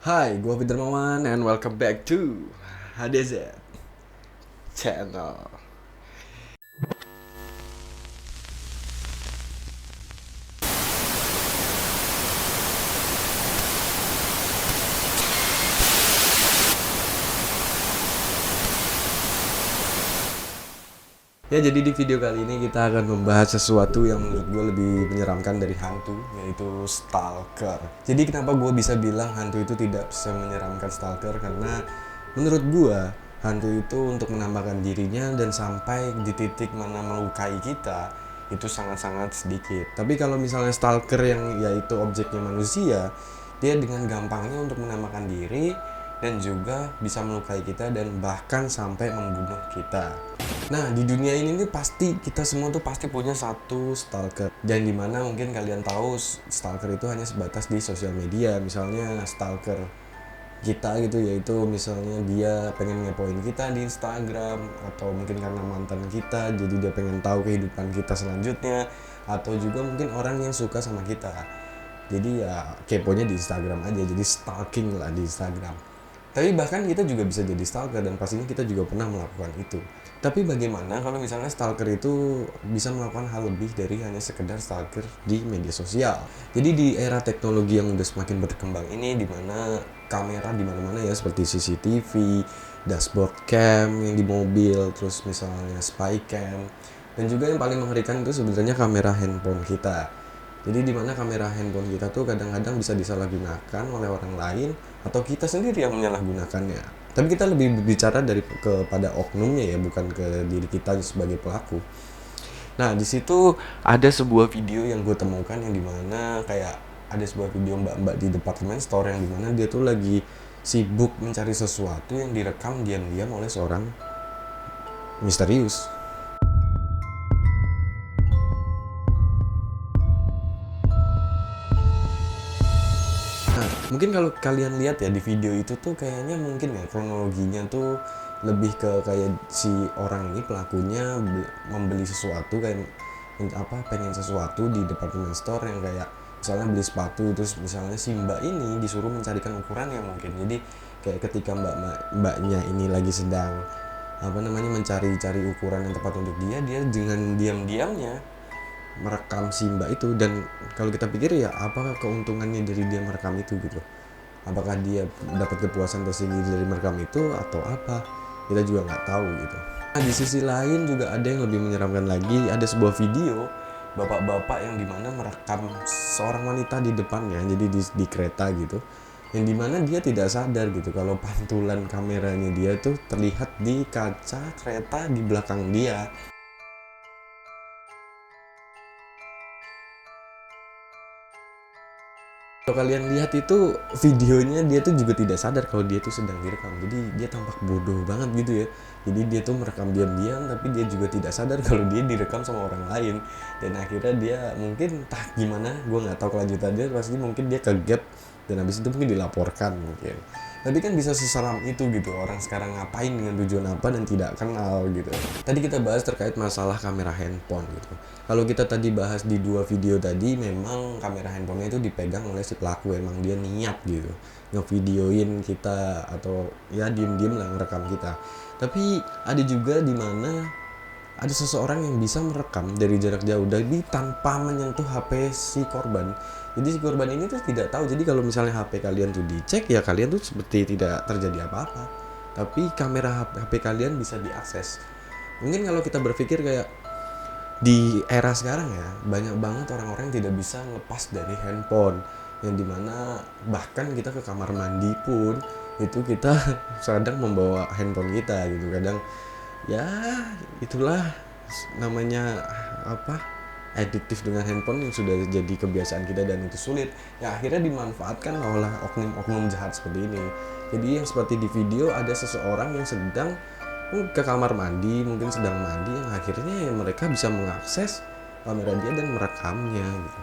Hai, gue Peter Mawan and welcome back to HDZ Channel. Ya, jadi di video kali ini kita akan membahas sesuatu yang menurut gue lebih menyeramkan dari hantu, yaitu stalker. Jadi kenapa gue bisa bilang hantu itu tidak bisa menyeramkan stalker? Karena menurut gue hantu itu untuk menambahkan dirinya dan sampai di titik mana melukai kita itu sangat-sangat sedikit. Tapi kalau misalnya stalker yang yaitu objeknya manusia, dia dengan gampangnya untuk menambahkan diri dan juga bisa melukai kita dan bahkan sampai membunuh kita. Nah, di dunia ini nih pasti kita semua tuh pasti punya satu stalker. Dan dimana mungkin kalian tahu stalker itu hanya sebatas di sosial media. Misalnya stalker kita gitu, yaitu misalnya dia pengen ngepoin kita di Instagram, atau mungkin karena mantan kita jadi dia pengen tahu kehidupan kita selanjutnya, atau juga mungkin orang yang suka sama kita jadi ya keponya di Instagram aja, jadi stalking lah di Instagram. Tapi bahkan kita juga bisa jadi stalker dan pastinya kita juga pernah melakukan itu. Tapi bagaimana kalau misalnya stalker itu bisa melakukan hal lebih dari hanya sekedar stalker di media sosial. Jadi di era teknologi yang udah semakin berkembang ini, dimana kamera di mana-mana ya, seperti CCTV, dashboard cam yang di mobil, terus misalnya spy cam, dan juga yang paling mengerikan itu sebenarnya kamera handphone kita. Jadi di mana kamera handphone kita tuh kadang-kadang bisa disalahgunakan oleh orang lain atau kita sendiri yang menyalahgunakannya. Tapi kita lebih berbicara kepada oknumnya ya, bukan ke diri kita sebagai pelaku. Nah, di situ ada sebuah video yang gue temukan yang dimana kayak ada sebuah video mbak-mbak di department store yang dimana dia tuh lagi sibuk mencari sesuatu yang direkam diam-diam oleh seorang misterius. Nah, mungkin kalau kalian lihat ya di video itu tuh kayaknya mungkin ya kronologinya tuh lebih ke kayak si orang ini pelakunya membeli sesuatu kayak pengen sesuatu di department store yang kayak misalnya beli sepatu, terus misalnya si mbak ini disuruh mencarikan ukuran yang mungkin. Jadi kayak ketika mbaknya ini lagi sedang mencari-cari ukuran yang tepat untuk dia dengan diam-diamnya merekam si mbak itu. Dan kalau kita pikir ya apakah keuntungannya dari dia merekam itu gitu, apakah dia dapat kepuasan tersendiri dari merekam itu atau apa, kita juga nggak tahu gitu. Nah, di sisi lain juga ada yang lebih menyeramkan lagi. Ada sebuah video bapak-bapak yang dimana merekam seorang wanita di depannya, jadi di kereta gitu, yang dimana dia tidak sadar gitu kalau pantulan kameranya dia tuh terlihat di kaca kereta di belakang dia. Kalau kalian lihat itu videonya, dia tuh juga tidak sadar kalau dia tuh sedang direkam. Jadi dia tampak bodoh banget gitu ya. Jadi dia tuh merekam diam-diam tapi dia juga tidak sadar kalau dia direkam sama orang lain. Dan akhirnya dia mungkin entah gimana, gue nggak tahu kelanjutannya, pasti mungkin dia kegap dan habis itu mungkin dilaporkan mungkin. Tapi kan bisa seseram itu gitu, orang sekarang ngapain dengan tujuan apa dan tidak kenal gitu. Tadi kita bahas terkait masalah kamera handphone gitu. Kalau kita tadi bahas di dua video tadi, memang kamera handphonenya itu dipegang oleh si pelaku, emang dia niat gitu ngevideoin kita atau ya diem-diem lah ngerekam kita. Tapi ada juga di mana ada seseorang yang bisa merekam dari jarak jauh tapi tanpa menyentuh HP si korban. Jadi si korban ini tuh tidak tahu. Jadi kalau misalnya HP kalian tuh dicek, ya kalian tuh seperti tidak terjadi apa-apa. Tapi kamera HP kalian bisa diakses. Mungkin kalau kita berpikir kayak di era sekarang ya, banyak banget orang-orang yang tidak bisa lepas dari handphone, yang dimana bahkan kita ke kamar mandi pun itu kita kadang membawa handphone kita gitu. Kadang ya itulah namanya apa, adiktif dengan handphone yang sudah jadi kebiasaan kita dan itu sulit ya akhirnya dimanfaatkan oleh oknum-oknum jahat seperti ini. Jadi yang seperti di video, ada seseorang yang sedang ke kamar mandi, mungkin sedang mandi, yang akhirnya ya mereka bisa mengakses kamera dia dan merekamnya gitu.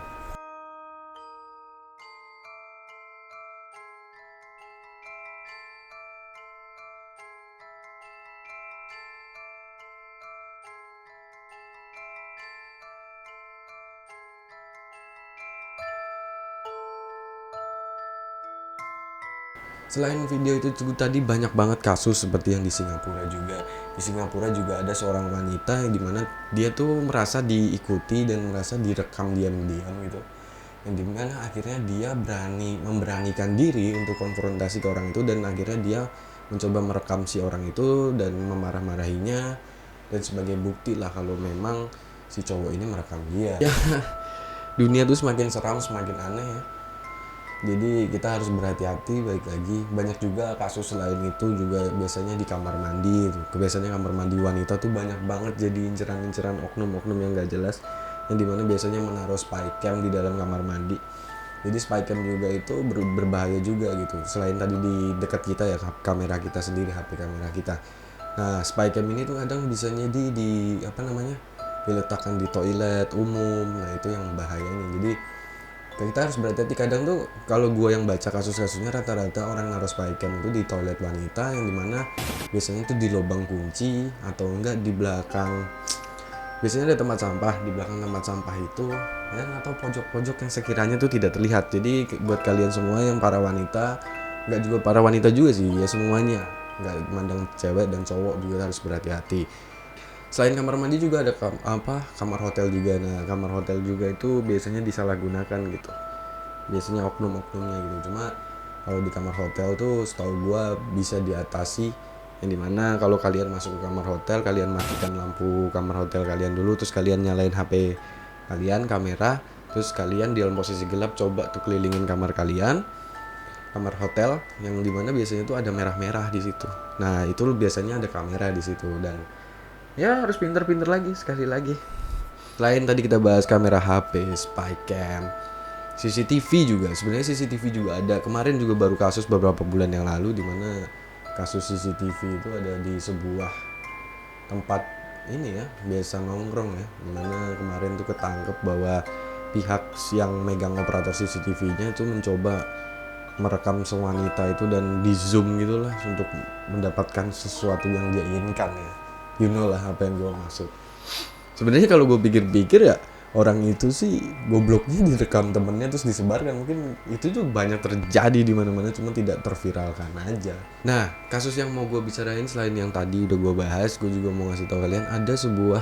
Selain video itu tadi banyak banget kasus seperti yang di Singapura juga. Di Singapura juga ada seorang wanita yang dimana dia tuh merasa diikuti dan merasa direkam diam-diam gitu. Yang dimana akhirnya dia memberanikan diri untuk konfrontasi ke orang itu, dan akhirnya dia mencoba merekam si orang itu dan memarah-marahinya, dan sebagai bukti lah kalau memang si cowok ini merekam dia. Ya, dunia tuh semakin seram, semakin aneh ya. Jadi kita harus berhati-hati. Balik lagi, banyak juga kasus selain itu juga biasanya di kamar mandi. Biasanya kamar mandi wanita tuh banyak banget jadi inceran-inceran oknum-oknum yang gak jelas, yang dimana biasanya menaruh spy cam di dalam kamar mandi. Jadi spy cam juga itu berbahaya juga gitu. Selain tadi di dekat kita ya, kamera kita sendiri, HP kamera kita. Nah, spy cam ini tuh kadang bisa jadi diletakkan di toilet umum. Nah, itu yang bahayanya. Jadi kita harus berhati-hati. Kadang tuh kalau gue yang baca kasus-kasusnya, rata-rata orang naruh spy cam itu di toilet wanita, yang dimana biasanya itu di lubang kunci atau enggak di belakang. Biasanya ada tempat sampah, di belakang tempat sampah itu ya, atau pojok-pojok yang sekiranya tuh tidak terlihat. Jadi buat kalian semua yang para wanita, enggak juga para wanita juga sih ya, semuanya, enggak mandang cewek dan cowok juga harus berhati-hati. Selain kamar mandi juga ada kamar hotel juga. Nah, kamar hotel juga itu biasanya disalahgunakan gitu. Biasanya oknum-oknumnya gitu. Cuma kalau di kamar hotel tuh setahu gua bisa diatasi, yang dimana kalau kalian masuk ke kamar hotel, kalian matikan lampu kamar hotel kalian dulu, terus kalian nyalain HP kalian, kamera, terus kalian di dalam posisi gelap coba tuh kelilingin kamar kalian, kamar hotel, yang dimana biasanya tuh ada merah-merah di situ. Nah, itu biasanya ada kamera di situ. Dan ya harus pinter-pinter lagi, sekali lagi. Selain tadi kita bahas kamera HP, spy cam, CCTV juga. Sebenarnya CCTV juga ada. Kemarin juga baru kasus beberapa bulan yang lalu, dimana kasus CCTV itu ada di sebuah tempat ini ya, biasa nongkrong ya, dimana kemarin tuh ketangkep bahwa pihak yang megang operator CCTV-nya itu mencoba merekam sewanita itu dan di zoom gitulah untuk mendapatkan sesuatu yang dia inginkan ya. You know lah apa yang gue maksud. Sebenarnya kalau gue pikir-pikir ya, orang itu sih gobloknya direkam temennya terus disebarkan. Mungkin itu tuh banyak terjadi di mana-mana, cuma tidak terviralkan aja. Nah, kasus yang mau gue bicarain selain yang tadi udah gue bahas, gue juga mau ngasih tahu kalian ada sebuah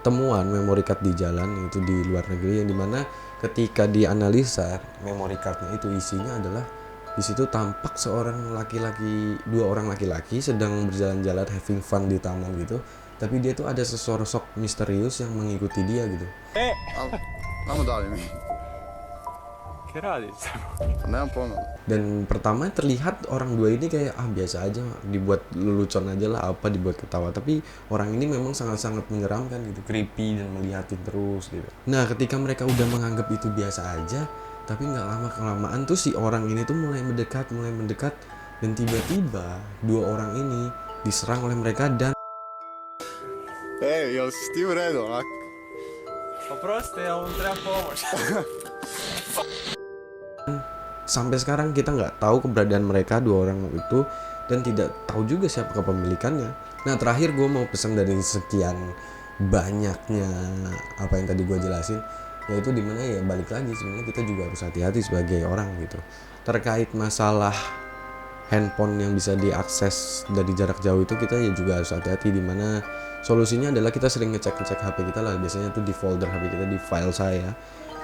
temuan memori card di jalan, itu di luar negeri, yang dimana ketika dianalisa memori cardnya itu isinya adalah, di situ tampak dua orang laki-laki sedang berjalan-jalan having fun di taman gitu, tapi dia tuh ada sesosok misterius yang mengikuti dia gitu. Dan pertama terlihat orang dua ini kayak biasa aja, dibuat lelucon aja lah, dibuat ketawa, tapi orang ini memang sangat-sangat menyeramkan gitu, creepy dan melihatin terus gitu. Nah, ketika mereka udah menganggap itu biasa aja, tapi nggak lama kelamaan tuh si orang ini tuh mulai mendekat, dan tiba-tiba dua orang ini diserang oleh mereka dan sampai sekarang kita nggak tahu keberadaan mereka dua orang itu, dan tidak tahu juga siapa kepemilikannya. Nah, terakhir gue mau pesan dari sekian banyaknya apa yang tadi gue jelasin, yaitu dimana ya balik lagi, sebenarnya kita juga harus hati-hati sebagai orang gitu terkait masalah handphone yang bisa diakses dari jarak jauh. Itu kita ya juga harus hati-hati, dimana solusinya adalah kita sering ngecek HP kita lah. Biasanya tuh di folder HP kita, di file saya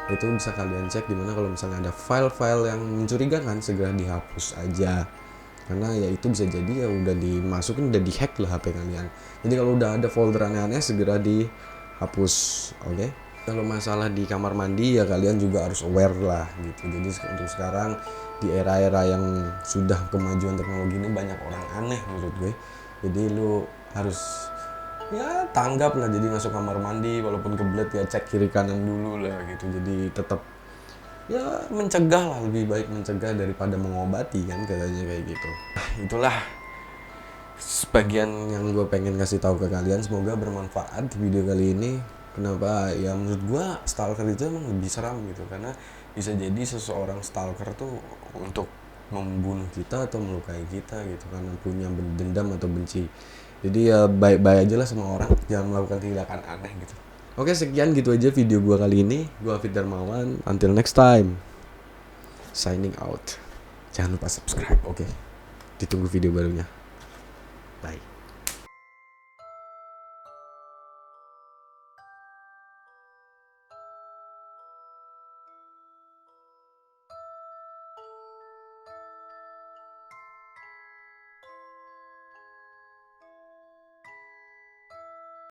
itu bisa kalian cek, dimana kalau misalnya ada file-file yang mencurigakan segera dihapus aja, karena ya itu bisa jadi ya udah dimasukin, udah dihack lah HP kalian. Jadi kalau udah ada folder aneh-aneh segera dihapus. Oke? Kalau masalah di kamar mandi ya kalian juga harus aware lah gitu. Jadi untuk sekarang di era-era yang sudah kemajuan teknologi ini banyak orang aneh menurut gue. Jadi lu harus ya tanggap lah. Jadi masuk kamar mandi walaupun kebelet ya cek kiri kanan dulu lah gitu. Jadi tetap ya mencegah lah, lebih baik mencegah daripada mengobati kan, katanya kayak gitu. Itulah sebagian yang gue pengen kasih tahu ke kalian, semoga bermanfaat video kali ini. Kenapa ya, menurut gue stalker itu emang lebih seram gitu, karena bisa jadi seseorang stalker tuh untuk membunuh kita atau melukai kita gitu, karena punya dendam atau benci. Jadi ya baik-baik aja lah sama orang, jangan melakukan tindakan aneh gitu. Oke, sekian gitu aja video gua kali ini. Gua Hafid Darmawan, until next time, signing out. Jangan lupa subscribe, oke? Ditunggu video barunya. Bye.